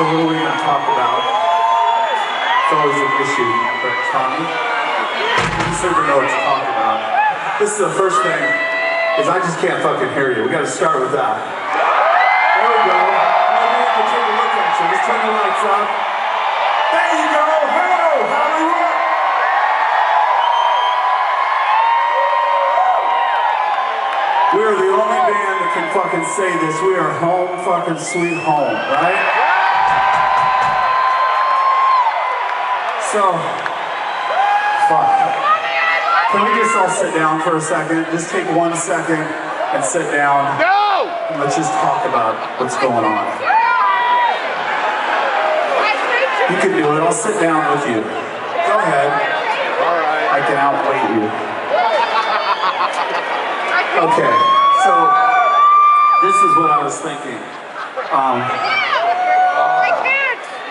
So what are we going to talk about? It's always an issue, but Tommy, you certainly know what to talk about. This is the first thing, is I just can't fucking hear you. We got to start with that. There we go. Maybe we can take a look at you. Let's turn the lights up. There you go. Hello, Hollywood. We are the only band that can fucking say this. We are home fucking sweet home, right? So, fuck. Can we just all sit down for a second? Just take 1 second and sit down. No! And let's just talk about what's going on. You can do it. I'll sit down with you. Go ahead. All right. I can outweight you. Okay, so this is what I was thinking.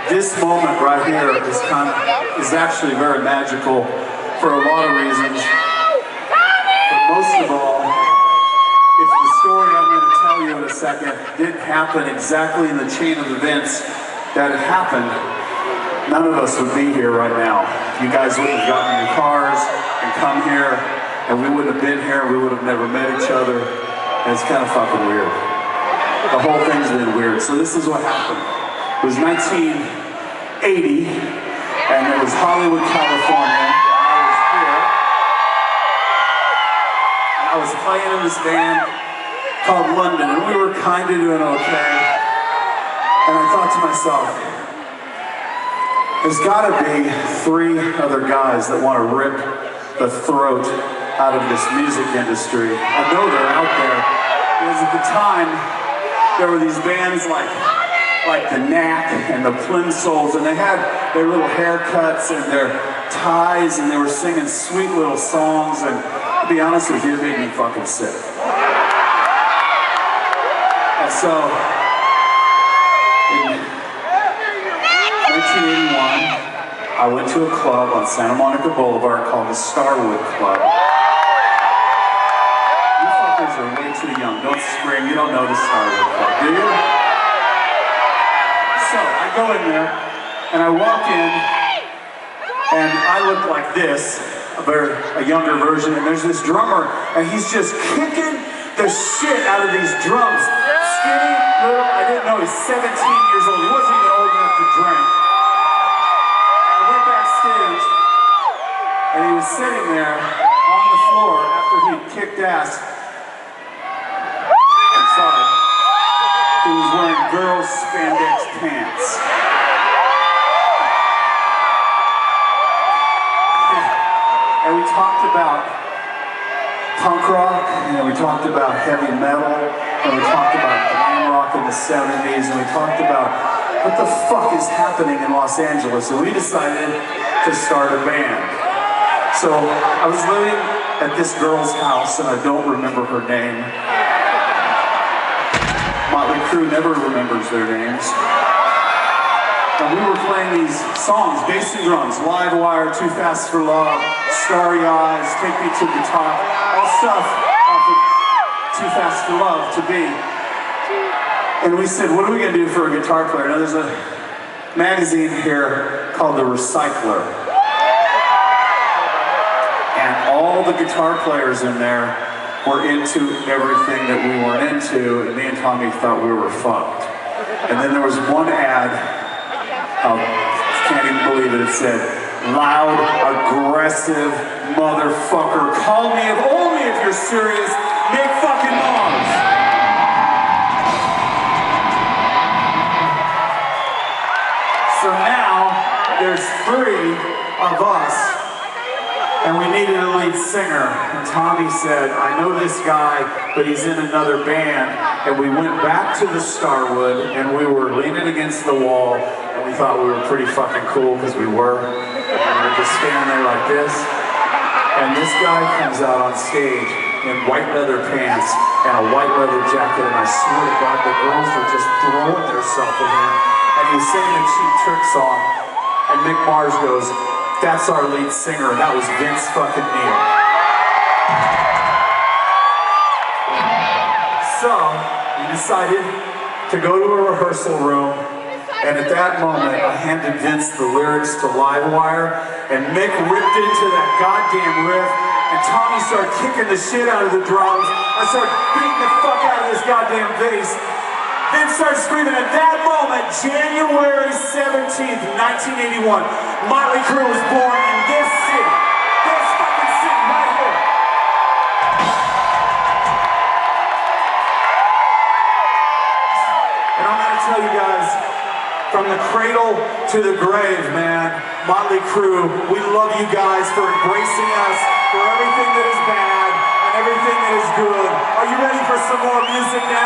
This moment right here is actually very magical for a lot of reasons. But most of all, if the story I'm going to tell you in a second didn't happen exactly in the chain of events that had happened, none of us would be here right now. You guys wouldn't have gotten in your cars and come here, and we wouldn't have been here, we would have never met each other, and it's kind of fucking weird. The whole thing's been weird. So this is what happened. It was 1980, and it was Hollywood, California. I was playing in this band called London, and we were kind of doing okay. And I thought to myself, there's got to be 3 other guys that want to rip the throat out of this music industry. I know they're out there, because at the time, there were these bands like the Knack and the Plimsolls, and they had their little haircuts and their ties, and they were singing sweet little songs, and to be honest with you, it made me fucking sick. And so, in 1981, I went to a club on Santa Monica Boulevard called the Starwood Club. You fuckers are way too young. Don't scream, you don't know the Starwood Club, do you? So, I go in there, and I walk in, and I look like this, a younger version, and there's this drummer, and he's just kicking the shit out of these drums. Skinny, little, I didn't know, he's 17 years old. He wasn't even old enough to drink. I went backstage, and he was sitting there on the floor after he'd kicked ass. I'm sorry. He was wearing girls' spandex pants. And we talked about punk rock, and we talked about heavy metal, and we talked about glam rock in the 70s, and we talked about what the fuck is happening in Los Angeles, and we decided to start a band. So I was living at this girl's house, and I don't remember her name. Motley Crue never remembers their names. And we were playing these songs, bass and drums, Live Wire, Too Fast for Love, Starry Eyes, Take Me to the Top, all stuff off of Too Fast for Love to Be. And we said, what are we going to do for a guitar player? Now there's a magazine here called The Recycler. And all the guitar players in there were into everything that we weren't into, and me and Tommy thought we were fucked. And then there was one ad, can't even believe it, it said, loud, aggressive motherfucker, call me if only if you're serious, make fucking noise. So now, there's 3 of us, and we needed a lead singer. And Tommy said, I know this guy, but he's in another band. And we went back to the Starwood, and we were leaning against the wall, and we thought we were pretty fucking cool, because we were. And we were just standing there like this. And this guy comes out on stage in white leather pants and a white leather jacket, and I swear to God, the girls were just throwing themselves at him. And he was singing a Cheap Trick song, and Mick Mars goes, that's our lead singer, and that was Vince fucking Neil. So, we decided to go to a rehearsal room And at that moment, I handed Vince the lyrics to Livewire, and Mick ripped into that goddamn riff, and Tommy started kicking the shit out of the drums. I started beating the fuck out of this goddamn bass. Vince started screaming. At that moment, January 17th, 1981, Motley Crue was born in this city. This fucking city right here. And I'm gonna tell you guys, from the cradle to the grave, man, Motley Crue, we love you guys for embracing us, for everything that is bad and everything that is good. Are you ready for some more music now?